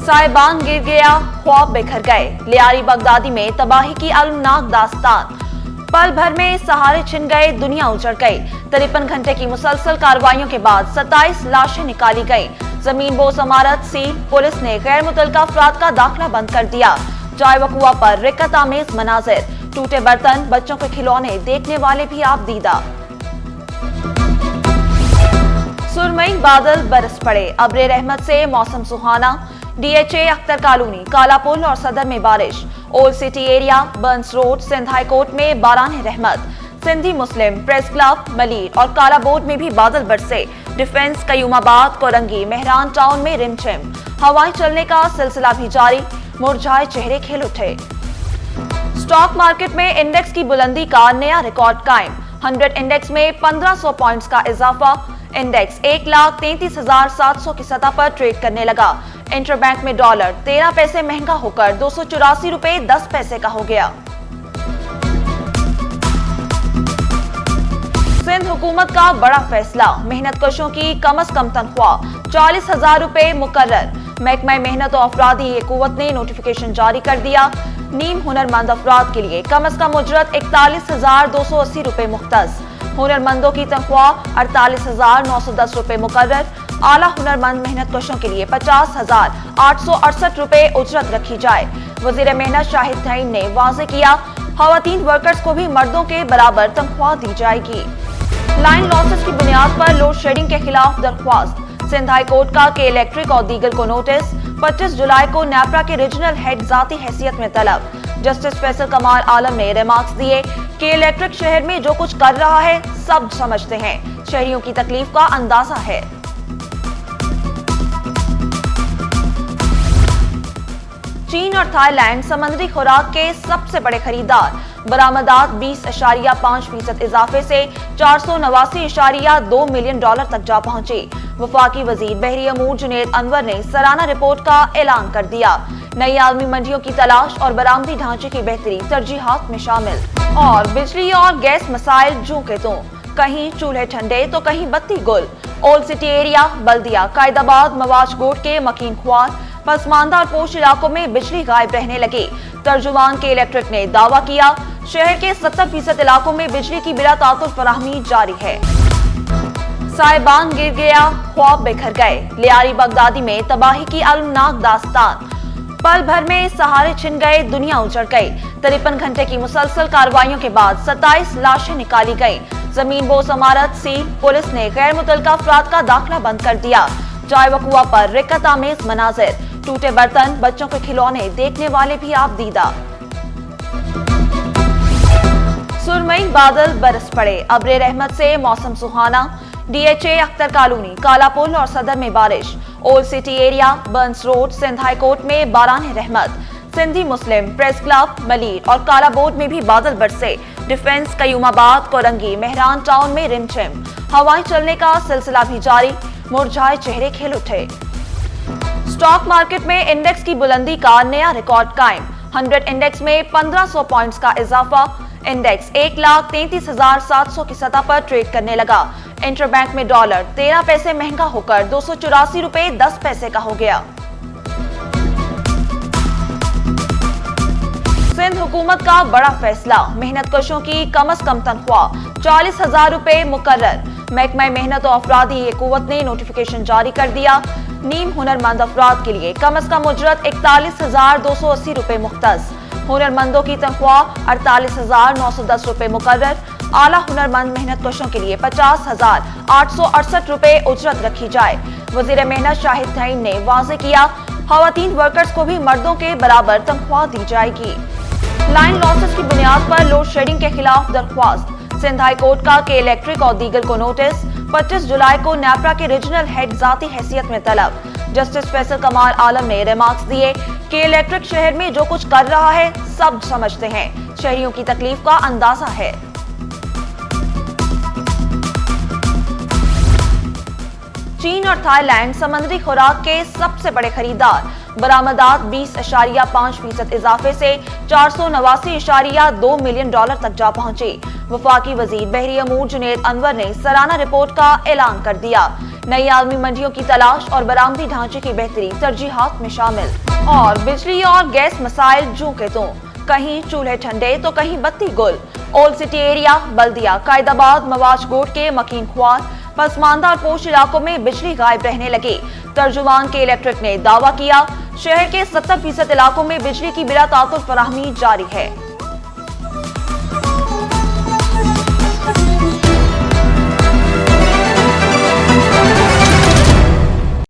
साहिबान गिर गया, ख्वाब बिखर गए। लियारी बगदादी में तबाही की अलमनाक दास्तान। पल भर में सहारे छिन गए, दुनिया उजड़ गई। 53 घंटे की मुसलसल कार्रवाइयों के बाद 27 लाशें निकाली गई। जमीन बोस इमारत सील, पुलिस ने गैर मुतल्लका अफराद का दाखिला बंद कर दिया। चाय वकुआ पर रिक्कत आमेज मनाजिर, टूटे बर्तन, बच्चों के खिलौने, देखने वाले भी आप दीदा। सुरमई बादल बरस पड़े, अब्रे रहमत से मौसम सुहाना। DHA अख्तर कॉलोनी, कालापुल और सदर में बारिश। Old city area, Burns road, Sindh high court में बारान रहमत। सिंधी मुस्लिम, प्रेस क्लब, मलीर और काला बोर्ड में भी बादल बरसे। डिफेंस, कयूमाबाद, कोरंगी, मेहरान टाउन में रिमझिम। हवाएं चलने का सिलसिला भी जारी, मुरझाए चेहरे खिल उठे। स्टॉक मार्केट में इंडेक्स की बुलंदी का नया रिकॉर्ड कायम। 100 इंडेक्स में 1500 पॉइंट्स का इजाफा। इंडेक्स 1,33,700 की सतह पर ट्रेड करने लगा। इंटरबैंक में डॉलर 13 पैसे महंगा होकर 284 रुपए 10 पैसे का हो गया। सिंध हुकूमत का बड़ा फैसला, मेहनत कशों की कम से कम तनख्वाह 40,000 रुपए मुकर्रर। महकमा मेहनत और अफरादी कुव्वत ने नोटिफिकेशन जारी कर दिया। नीम हुनरमंद अफराद के लिए कम से कम उजरत 41,280 रुपए मुख्तस। हुनरमंदों की तनख्वाह 48,910 रुपए मुकर्रर। आला हुनरमंद मेहनत कशों के लिए 50,868 रुपए उजरत रखी जाए। वजीर मेहनत शाहिद तईन ने वाज़े किया, खवातीन वर्कर्स को भी मर्दों के बराबर तनख्वाह दी जाएगी। लाइन लॉसेस की बुनियाद पर लोड शेडिंग के खिलाफ दरख्वास्त। सिंध हाई कोर्ट का के इलेक्ट्रिक और दीगर को नोटिस। 25 जुलाई को नैपरा के रीजनल हेड जाती हैसियत में तलब। जस्टिस फैसल कमाल आलम ने रिमार्क्स दिए कि इलेक्ट्रिक शहर में जो कुछ कर रहा है सब समझते हैं, शहरियों की तकलीफ का अंदाजा है। चीन और थाईलैंड समुद्री खुराक के सबसे बड़े खरीदार। बरामदात 20.5% इजाफे से 489.2 मिलियन डॉलर तक जा पहुंची। वफाकी वजीर बहरी अमूर जुनेद अनवर ने सलाना रिपोर्ट का ऐलान कर दिया। नई आलमी मंडियों की तलाश और बरामदी ढांचे की बेहतरी तरजीहात में शामिल। और बिजली और गैस मसाइल जूं के त्यों, कहीं चूल्हे ठंडे तो कहीं बत्ती गुल। ओल्ड सिटी एरिया, बल्दिया, कायदाबाद, मवाज गोट के मकीन ख्वार, पसमानदा और पोश इलाकों में बिजली गायब रहने लगी। तर्जुमान के इलेक्ट्रिक ने दावा किया, शहर के 70% इलाकों में बिजली की बिला तातुल फराहमी जारी है। साहिबान गिर गया, ख्वाब बिखर गए। लियारी बगदादी में तबाही की अलमनाक दास्तान। पल भर में सहारे छिन गए, दुनिया उजड़ गई। 53 घंटे की मुसलसल कार्रवाइयों के बाद 27 लाशें निकाली गई। जमीन बोस इमारत सील, पुलिस ने गैर मुतल्लका अफराद का दाखिला बंद कर दिया। चाय वकुआ पर रिक्कत आमेज मनाजिर, टूटे बर्तन, बच्चों के खिलौने, देखने वाले भी आप दीदा। सुरमई बादल बरस पड़े, अब्रे रहमत से मौसम सुहाना। DHA अख्तर कॉलोनी, कालापुल और सदर में बारिश। Old city area, Burns road, Sindh high court में बारान रहमत। सिंधी मुस्लिम, प्रेस क्लब, मलीर और काला बोर्ड में भी बादल बरसे। डिफेंस, कयूमाबाद, कोरंगी, मेहरान टाउन में रिमझिम। हवाएं चलने का सिलसिला भी जारी, मुरझाए चेहरे खिल उठे। स्टॉक मार्केट में इंडेक्स की बुलंदी का नया रिकॉर्ड कायम। 100 इंडेक्स में 1500 पॉइंट्स का इजाफा। इंडेक्स 1,33,700 की सतह पर ट्रेड करने लगा। इंटरबैंक में डॉलर 13 पैसे महंगा होकर 284 रुपए 10 पैसे का हो गया। सिंध हुकूमत का बड़ा फैसला, मेहनत कशों की कम से कम तनख्वाह 40,000 रुपए मुकर्रर। महकमा मेहनत और अफरादी कुव्वत ने नोटिफिकेशन जारी कर दिया। नीम हुनरमंद अफराद के लिए कम से कम उजरत 41,280 रुपए मुख्तस। हुनरमंदों की तनख्वाह 48,910 रुपए मुकर्रर। आला हुनरमंद मेहनत कशों के लिए 50,868 रुपए उजरत रखी जाए। वजीर मेहनत शाहिद तईन ने वाज़े किया, खवातीन वर्कर्स को भी मर्दों के बराबर तनख्वाह दी जाएगी। लाइन लॉसेस की बुनियाद पर लोड शेडिंग के खिलाफ दरख्वास्त। सिंध हाई कोर्ट का के इलेक्ट्रिक और दीगर को नोटिस। 25 जुलाई को नैपरा के रीजनल हेड जाती हैसियत में तलब। जस्टिस फैसल कमाल आलम ने रिमार्क्स दिए कि इलेक्ट्रिक शहर में जो कुछ कर रहा है सब समझते हैं, शहरियों की तकलीफ का अंदाजा है। चीन और थाईलैंड समुद्री खुराक के सबसे बड़े खरीदार। बरामदात 20.5% इजाफे से 489.2 मिलियन डॉलर तक जा पहुंची। वफाकी वजीर बहरी अमूर जुनेद अनवर ने सलाना रिपोर्ट का ऐलान कर दिया। नई आलमी मंडियों की तलाश और बरामदी ढांचे की बेहतरी तरजीहात में शामिल। और बिजली और गैस मसाइल जूं के त्यों, कहीं चूल्हे ठंडे तो कहीं बत्ती गुल। ओल्ड सिटी एरिया, बल्दिया, कायदाबाद, मवाज कोट के मकीन ख्वार, पसमानदा और पोश इलाकों में बिजली गायब रहने लगी। तर्जुमान के इलेक्ट्रिक ने दावा किया, शहर के 70% इलाकों में बिजली की बिला तातुल फराहमी जारी है।